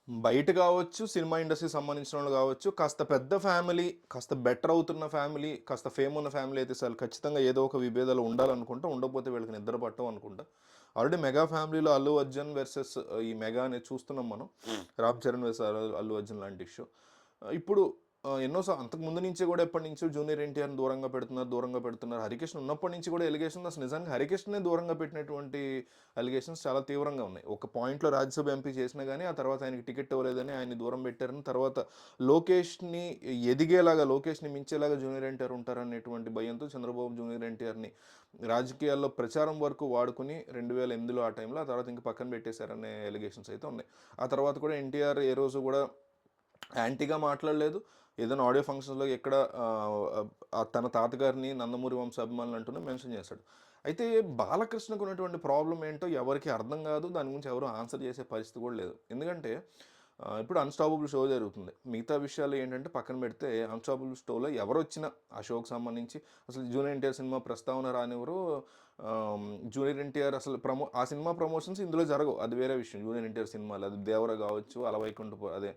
బయట కావచ్చు, సినిమా ఇండస్ట్రీకి సంబంధించిన వాళ్ళు కావచ్చు, కాస్త పెద్ద ఫ్యామిలీ, కాస్త బెటర్ అవుతున్న ఫ్యామిలీ, కాస్త ఫేమ్ ఉన్న ఫ్యామిలీ అయితే అసలు ఖచ్చితంగా ఏదో ఒక విభేదాలు ఉండాలనుకుంటా. ఉండకపోతే వీళ్ళకి నిద్ర పట్టవు అనుకుంటా. ఆల్రెడీ మెగా ఫ్యామిలీలో అల్లు అర్జున్ వర్సెస్ ఈ మెగా అనేది చూస్తున్నాం మనం. రామ్ చరణ్ వర్సెస్ అల్లు అర్జున్ లాంటి ఇష్యూ. ఇప్పుడు ఎన్నో అంతకు ముందు నుంచి కూడా ఎప్పటి నుంచో జూనియర్ ఎన్టీఆర్ని దూరంగా పెడుతున్నారు, దూరంగా పెడుతున్నారు. హరికృష్ణ ఉన్నప్పటి నుంచి కూడా ఎలిగేషన్ అసలు నిజంగా హరికృష్ణనే దూరంగా పెట్టినటువంటి అలిగేషన్స్ చాలా తీవ్రంగా ఉన్నాయి. ఒక పాయింట్లో రాజ్యసభ ఎంపీ చేసినా కానీ ఆ తర్వాత ఆయనకి టికెట్ ఇవ్వలేదని ఆయన్ని దూరం పెట్టారని, తర్వాత లోకేష్ని ఎదిగేలాగా, లోకేష్ని మించేలాగా జూనియర్ ఎన్టీఆర్ ఉంటారనేటువంటి భయంతో చంద్రబాబు జూనియర్ ఎన్టీఆర్ని రాజకీయాల్లో ప్రచారం వరకు వాడుకుని 2008లో ఆ టైంలో, ఆ తర్వాత ఇంక పక్కన పెట్టేశారనే ఎలిగేషన్స్ అయితే ఉన్నాయి. ఆ తర్వాత కూడా ఎన్టీఆర్ ఏ రోజు కూడా యాంటీగా మాట్లాడలేదు. ఏదైనా ఆడియో ఫంక్షన్స్లో ఎక్కడ తన తాతగారిని నందమూరి వంశ అభిమానులు అంటూనే మెన్షన్ చేశాడు. అయితే బాలకృష్ణకు ఉన్నటువంటి ప్రాబ్లం ఏంటో ఎవరికి అర్థం కాదు. దాని గురించి ఎవరు ఆన్సర్ చేసే పరిస్థితి కూడా లేదు. ఎందుకంటే ఇప్పుడు అన్స్టాపబుల్ షో జరుగుతుంది. మిగతా విషయాలు ఏంటంటే పక్కన పెడితే, అన్స్టాపబుల్ షోలో ఎవరు వచ్చినా ఆ షోకి సంబంధించి అసలు జూనియర్ ఎన్టీఆర్ సినిమా ప్రస్తావన రానివ్వరు. జూనియర్ ఎన్టీఆర్ అసలు ఆ సినిమా ప్రమోషన్స్ ఇందులో జరగవు. అది వేరే విషయం. జూనియర్ ఎన్టీఆర్ సినిమాలు అది దేవర కావచ్చు, అలవైకుంఠ అదే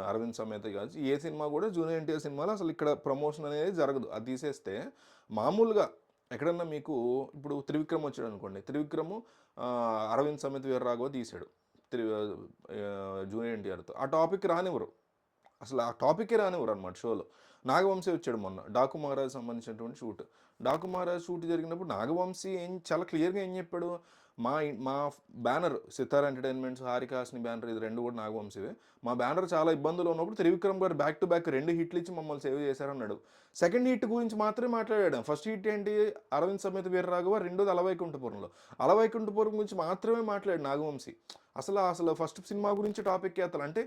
అరవింద్ సమేత కావచ్చు, ఏ సినిమా కూడా జూనియర్ ఎన్టీఆర్ సినిమాలో అసలు ఇక్కడ ప్రమోషన్ అనేది జరగదు. అది తీసేస్తే మామూలుగా ఎక్కడన్నా మీకు ఇప్పుడు త్రివిక్రమ్ వచ్చాడు అనుకోండి. త్రివిక్రము అరవింద్ సమేత వీరరాఘవ తీశాడు జూనియర్ ఎన్టీఆర్తో. ఆ టాపిక్ రానివ్వరు, అసలు ఆ టాపికే రానివ్వరు అనమాట షోలో. నాగవంశీ వచ్చాడు మొన్న డాకు మహారాజ్ సంబంధించినటువంటి షూట్. డాకు మహారాజ్ షూట్ జరిగినప్పుడు నాగవంశీ చాలా క్లియర్గా ఏం చెప్పాడు, మా బ్యానర్ సితార్ ఎంటర్టైన్మెంట్స్, హారికాస్ని బ్యానర్, ఇది రెండు కూడా నాగవంశీవే. మా బ్యానర్ చాలా ఇబ్బందులు ఉన్నప్పుడు త్రివిక్రమ్ గారు బ్యాక్ టు బ్యాక్ 2 హిట్లు ఇచ్చి మమ్మల్ని సేవ్ చేశారన్నాడు. సెకండ్ హిట్ గురించి మాత్రమే మాట్లాడాడు. ఫస్ట్ హిట్ ఏంటి, అరవింద్ సమేత వీరరాఘవ, రెండోది అలవైకుంఠపురంలో. అలవైకుంఠపురం గురించి మాత్రమే మాట్లాడాడు నాగవంశీ. అసలు ఫస్ట్ సినిమా గురించి టాపిక్ ఎత్తాలి అంటే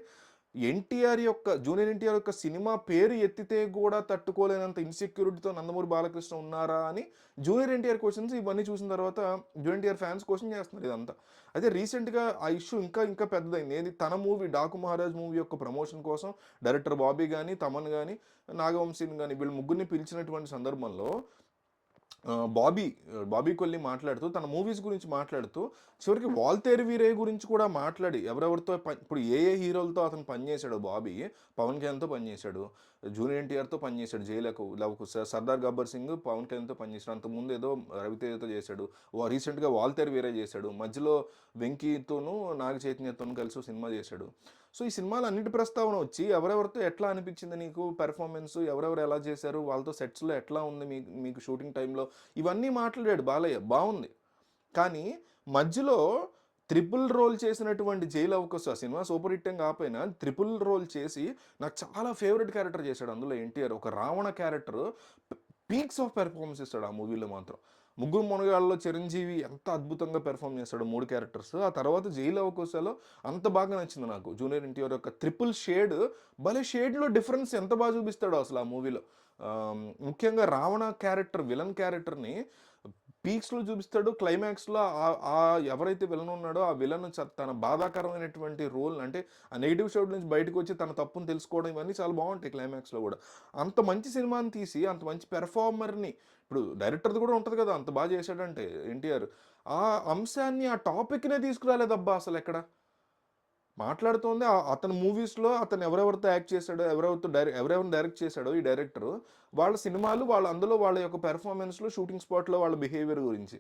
జూనియర్ ఎన్టీఆర్ యొక్క సినిమా పేరు ఎత్తితే కూడా తట్టుకోలేనంత ఇన్సెక్యూరిటీతో నందమూరి బాలకృష్ణ ఉన్నారా అని జూనియర్ ఎన్టీఆర్ క్వశ్చన్స్ ఇవన్నీ చూసిన తర్వాత జూనియర్ ఎన్టీఆర్ ఫ్యాన్స్ క్వశ్చన్ చేస్తున్నారు ఇదంతా. అయితే రీసెంట్గా ఆ ఇష్యూ ఇంకా పెద్దదైంది. ఏది, తన మూవీ డాకు మహారాజ్ మూవీ యొక్క ప్రమోషన్ కోసం డైరెక్టర్ బాబీ కానీ, తమన్ కానీ, నాగవంశీని కానీ వీళ్ళు ముగ్గురిని పిలిచినటువంటి సందర్భంలో బాబీ కొల్లి మాట్లాడుతూ తన మూవీస్ గురించి మాట్లాడుతూ చివరికి వాల్తేరు వీరయ్య గురించి కూడా మాట్లాడి ఎవరెవరితో ఇప్పుడు ఏ హీరోలతో అతను పనిచేశాడు బాబీ, పవన్ కళ్యాణ్తో పనిచేశాడు, జూనియర్ ఎన్టీఆర్తో పనిచేశాడు, లవ్కు సర్దార్ గబ్బర్ సింగ్ పవన్ కళ్యాణ్తో పనిచేశాడు, అంతకుముందు ఏదో రవితేజతో చేశాడు, రీసెంట్గా వాల్తేరు వీరయ్య చేశాడు, మధ్యలో వెంకీతోనూ నాగ చైతన్యతోనూ కలిసి సినిమా చేశాడు. సో ఈ సినిమాలు అన్నిటి ప్రస్తావన వచ్చి ఎవరెవరితో ఎట్లా అనిపించింది నీకు పెర్ఫార్మెన్స్, ఎవరెవరు ఎలా చేశారు, వాళ్ళతో సెట్స్లో ఎట్లా ఉంది మీకు షూటింగ్ టైంలో, ఇవన్నీ మాట్లాడాడు బాలయ్య, బాగుంది. కానీ మధ్యలో ట్రిపుల్ రోల్ చేసినటువంటి జైలు అవకాశం, ఆ సినిమా సూపర్ హిట్ ఏం కాకపోయినా ట్రిపుల్ రోల్ చేసి నాకు చాలా ఫేవరెట్ క్యారెక్టర్ చేశాడు అందులో ఎన్టీఆర్. ఒక Ravana character peaks of performance ఇస్తాడు ఆ మూవీలో మాత్రం. ముగ్గురు మునగాళ్ళలో చిరంజీవి ఎంత అద్భుతంగా పెర్ఫామ్ చేస్తాడు 3 క్యారెక్టర్స్. ఆ తర్వాత జైలు అవకాశాలో అంత బాగా నచ్చింది నాకు జూనియర్ ఎన్టీఆర్ యొక్క ట్రిపుల్ షేడ్. భలే షేడ్లో డిఫరెన్స్ ఎంత బాగా చూపిస్తాడో అసలు ఆ మూవీలో. ముఖ్యంగా రావణ క్యారెక్టర్, విలన్ క్యారెక్టర్ని పీక్స్లో చూపిస్తాడు. క్లైమాక్స్లో ఎవరైతే విలన్ ఉన్నాడో ఆ విలన్ తన బాధాకరమైనటువంటి రోల్, అంటే ఆ నెగిటివ్ షేడ్ నుంచి బయటకు వచ్చి తన తప్పును తెలుసుకోవడం, ఇవన్నీ చాలా బాగుంటాయి క్లైమాక్స్లో కూడా. అంత మంచి సినిమాని తీసి అంత మంచి పెర్ఫార్మర్ని, ఇప్పుడు డైరెక్టర్ది కూడా ఉంటుంది కదా, అంత బాగా చేశాడంటే ఎన్టీఆర్, ఆ అంశాన్ని ఆ టాపిక్నే తీసుకురాలేదబ్బా అసలు ఎక్కడ. మాట్లాడుతోంది అతని మూవీస్లో అతను ఎవరెవరితో యాక్ట్ చేశాడో, ఎవరెవరిని డైరెక్ట్ చేశాడో ఈ డైరెక్టర్, వాళ్ళ సినిమాలు, అందులో వాళ్ళ యొక్క పెర్ఫార్మెన్స్లో, షూటింగ్ స్పాట్లో వాళ్ళ బిహేవియర్ గురించి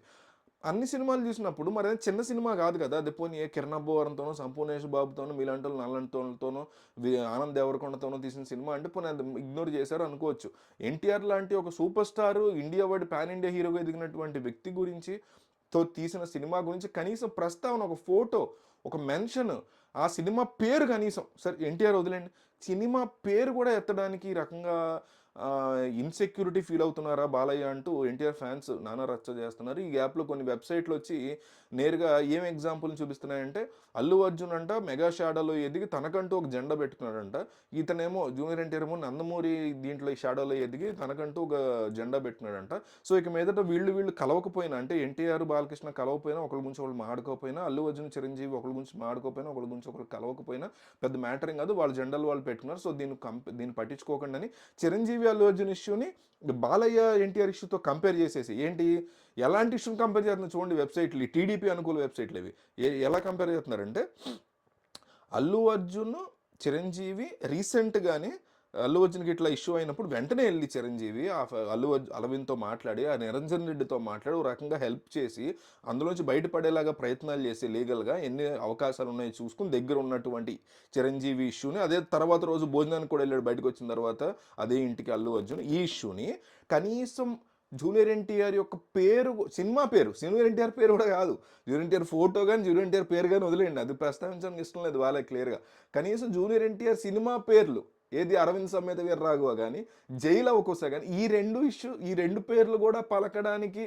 అన్ని సినిమాలు చూసినప్పుడు మరి అది చిన్న సినిమా కాదు కదా. అది పోనీ ఏ కిరణ్ అబ్బోవరంతోనో, సంపూర్ణేష్ బాబుతోనో, మీలాంటి నల్లంతోనో, ఆనంద్ దేవరకొండతోనో తీసిన సినిమా అంటే పోనీ అది ఇగ్నోర్ చేశారు అనుకోవచ్చు. ఎన్టీఆర్ లాంటి ఒక super star, India wide pan India హీరోగా ఎదిగినటువంటి వ్యక్తి గురించి తీసిన సినిమా గురించి కనీసం ప్రస్తావన, ఒక ఫోటో, ఒక మెన్షన్, ఆ సినిమా పేరు కనీసం, సరే ఎన్టీఆర్ వదిలేండి, సినిమా పేరు కూడా ఎత్తడానికి ఈ రకంగా ఇన్సెక్యూరిటీ ఫీల్ అవుతున్నారా బాలయ్య అంటూ ఎన్టీఆర్ ఫ్యాన్స్ నానా రచ్చ చేస్తున్నారు. ఈ గ్యాప్లో కొన్ని వెబ్సైట్లు వచ్చి నేరుగా ఏం ఎగ్జాంపుల్ చూపిస్తున్నాయంటే, అల్లు అర్జున్ అంట మెగా షాడోలో ఎదిగి తనకంటూ ఒక జెండా పెట్టుకున్నాడంట. ఇతనేమో జూనియర్ ఎన్టీఆర్ ఏమో నందమూరి దీంట్లో ఈ షాడోలో ఎదిగి తనకంటూ ఒక జెండా పెట్టుకున్నాడంట. సో ఇక మీదట వీళ్ళు కలవకపోయినా, అంటే ఎన్టీఆర్ బాలకృష్ణ కలవకపోయినా, ఒకరి గురించి ఒకళ్ళు మాడుకోకపోయినా, అల్లు అర్జున్ చిరంజీవి ఒకరి గురించి మాడుకోకపోయినా, ఒకరి గురించి ఒకరు కలవకపోయినా పెద్ద మ్యాటరింగ్ కాదు, వాళ్ళ జెండాలు వాళ్ళు పెట్టుకున్నారు. సో దీన్ని పట్టించుకోకండి అని చిరంజీవి అల్లు అర్జున్ ఇష్యూని బాలయ్య ఎన్టీఆర్ ఇష్యూతో కంపేర్ చేసేసి, ఏంటి ఎలాంటి ఇష్యూని కంపేర్ చేస్తున్నారు చూడండి వెబ్సైట్లు, టీడీపీ అనుకూల వెబ్సైట్లు ఇవి ఎలా కంపేర్ చేస్తున్నారంటే, అల్లు అర్జున్, చిరంజీవి రీసెంట్‌గానే అల్లు అర్జున్‌కి ఇట్లా ఇష్యూ అయినప్పుడు వెంటనే ఎళ్లి చిరంజీవి అరవింద్‌తో మాట్లాడి, ఆ నిరంజన్ రెడ్డితో మాట్లాడి, ఓ రకంగా హెల్ప్ చేసి, అందులోంచి బయటపడేలాగా ప్రయత్నాలు చేసి లీగల్‌గా ఎన్ని అవకాశాలున్నాయో చూసుకొని దగ్గర ఉన్నటువంటి చిరంజీవి ఇష్యూని అదే తర్వాత రోజు భోజనానికి కూడా ఎళ్ళాడు బయటకొచ్చిన తర్వాత అదే ఇంటికి అల్లు అర్జున్. ఈ ఇష్యూని కనీసం జూనియర్ ఎన్టీఆర్ యొక్క పేరు సినిమా పేరు, జూనియర్ ఎన్టీఆర్ పేరు కూడా కాదు. జూనియర్ ఎన్టీఆర్ ఫోటో గాని, జూనియర్ ఎన్టీఆర్ పేరు గాని వదిలేయండి. అది ప్రస్తావించడానికి ఇష్టం లేదు వాళ్ళకి క్లియర్‌గా. కనీసం జూనియర్ ఎన్టీఆర్ సినిమా పేర్లు ఏది 'అరవింద్ సమేత వీర రాఘవ' గాని, 'జైల్ అవకుశ' గాని ఈ 2 పేర్లు కూడా పలకడానికి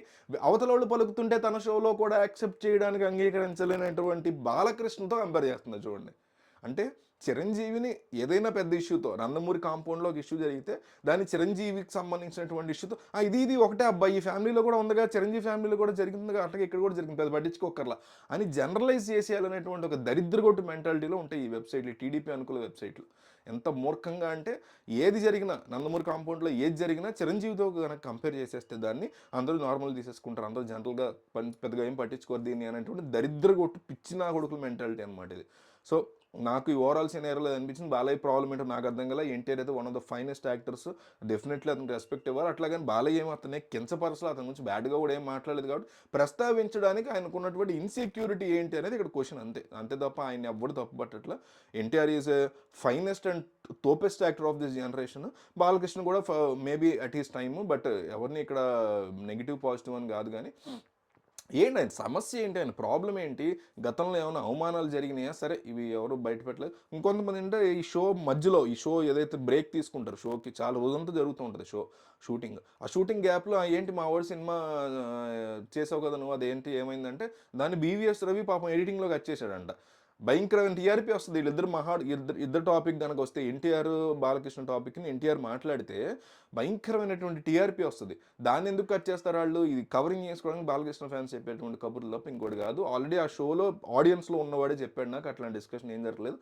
అవతలోళ్ళు పలుకుతుంటే తన షోలో కూడా యాక్సెప్ట్ చేయడానికి అంగీకరించలేనటువంటి బాలకృష్ణతో కంపేర్ చేస్తున్నారు చూడండి. అంటే చిరంజీవిని ఏదైనా పెద్ద ఇష్యూతో 'నందమూరి కాంపౌండ్‌లో' ఒక ఇష్యూ జరిగితే దాన్ని చిరంజీవికి సంబంధించినటువంటి ఇష్యూతో ఇది ఒకటే అబ్బాయి ఈ ఫ్యామిలీలో కూడా ఉందిగా, చిరంజీవి ఫ్యామిలీలో కూడా జరిగిందిగా, అట్లాగే ఇక్కడ కూడా జరిగింది, పెద్ద పట్టించుకోకర్లా అని జనరలైజ్ చేసేయాలనేటువంటి ఒక దరిద్రగొట్టు మెంటాలిటీలో ఉంటాయి ఈ వెబ్సైట్లు, టీడీపీ అనుకూల వెబ్సైట్లు. ఎంత మూర్ఖంగా అంటే ఏది జరిగినా 'నందమూరి కాంపౌండ్‌లో' ఏది జరిగినా చిరంజీవితో గనక కంపేర్ చేసేస్తే దాన్ని అందరూ నార్మల్ తీసేసుకుంటారు. అందరూ జనరల్‌గా పెద్దగా ఏం పట్టించుకోరు దీన్ని అనేటువంటి దరిద్రగొట్టు పిచ్చి నా కొడుకుల మెంటాలిటీ అనమాట ఇది. సో నాకు ఈ ఓవరాల్ సినారియోలో అనిపించింది బాలయ్య ప్రాబ్లం ఏంటో నాకు అర్థం కాల. ఎన్టీఆర్ అయితే one of the finest actors, definitely అతనికి రెస్పెక్ట్ ఇవ్వాలి. అట్లాగని బాలయ్య ఏమో అతనే కించపరచలు, అతని గురించి బ్యాడ్గా కూడా ఏం మాట్లాడలేదు. కాబట్టి ప్రస్తావించడానికి ఆయనకున్నటువంటి ఇన్సెక్యూరిటీ ఏంటి అనేది ఇక్కడ క్వశ్చన్, అంతే అంతే తప్ప ఆయన ఎవ్వడు తప్పుపట్టట్లా. NTR is a finest and toppest actor of this generation. Balakrishna కూడా maybe at his time, but ఎవరిని ఇక్కడ నెగిటివ్ పాజిటివ్ అని కాదు. కానీ ఏంటి ఆయన సమస్య ఏంటి, ఆయన ప్రాబ్లం ఏంటి, గతంలో ఏమైనా అవమానాలు జరిగినాయా, సరే ఇవి ఎవరు బయట పెట్టలేదు. ఇంకొంతమంది అంటే ఈ షో మధ్యలో, ఈ షో ఏదైతే బ్రేక్ తీసుకుంటారు షోకి చాలా రోజంతా జరుగుతూ ఉంటుంది షూటింగ్, ఆ షూటింగ్ గ్యాప్లో ఏంటి మా వాడు సినిమా చేసావు కదా నువ్వు, అదేంటి ఏమైందంటే దాన్ని బీవీఎస్ రవి పాపం ఎడిటింగ్లోకి వచ్చేసాడంట. భయంకరమైన టీఆర్పీ వస్తుంది వీళ్ళిద్దరు ఇద్దరు టాపిక్ కనుక వస్తే, ఎన్టీఆర్ బాలకృష్ణ టాపిక్ని ఎన్టీఆర్ మాట్లాడితే భయంకరమైనటువంటి టీఆర్పీ వస్తుంది. దాన్ని ఎందుకు కట్ చేస్తారు వాళ్ళు, ఇది కవరింగ్ చేసుకోవడానికి బాలకృష్ణ ఫ్యాన్స్ చెప్పేటువంటి కబుర్లు తప్ప ఇంకోటి కాదు. ఆల్రెడీ ఆ షోలో ఆడియన్స్లో ఉన్నవాడే చెప్పాడు నాకు, అట్లాంటి డిస్కషన్ ఏం జరగలేదు.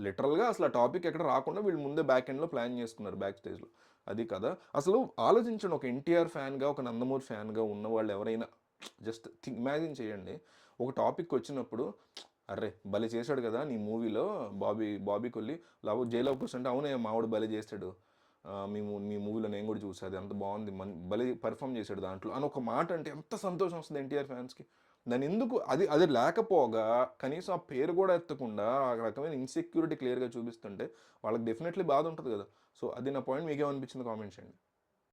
లిటరల్గా అసలు ఆ టాపిక్ ఎక్కడ రాకుండా వీళ్ళు ముందే బ్యాక్ ఎండ్లో ప్లాన్ చేసుకున్నారు బ్యాక్ స్టేజ్లో. అది కదా అసలు ఆలోచించండి. ఒక ఎన్టీఆర్ ఫ్యాన్గా, ఒక నందమూరి ఫ్యాన్గా ఉన్న వాళ్ళు ఎవరైనా జస్ట్ ఇమాజిన్ చేయండి, ఒక టాపిక్ వచ్చినప్పుడు అర్రే భలే చేశాడు కదా నీ మూవీలో బాబీ కొల్లి జైలు అవకాశం అంటే అవునే మావాడు భలే చేశాడు, మీ మూవీలో నేను కూడా చూసాను, అది అంత బాగుంది, భలే పర్ఫామ్ చేశాడు దాంట్లో అని ఒక మాట అంటే ఎంత సంతోషం వస్తుంది ఎన్టీఆర్ ఫ్యాన్స్కి. దాన్ని ఎందుకు అది లేకపోగా కనీసం ఆ పేరు కూడా ఎత్తకుండా ఆ రకమైన ఇన్సెక్యూరిటీ క్లియర్గా చూపిస్తుంటే వాళ్ళకి డెఫినెట్లీ బాధ ఉంటుంది కదా. సో అది నా పాయింట్. మీకేమనిపించింది కామెంట్ చేయండి.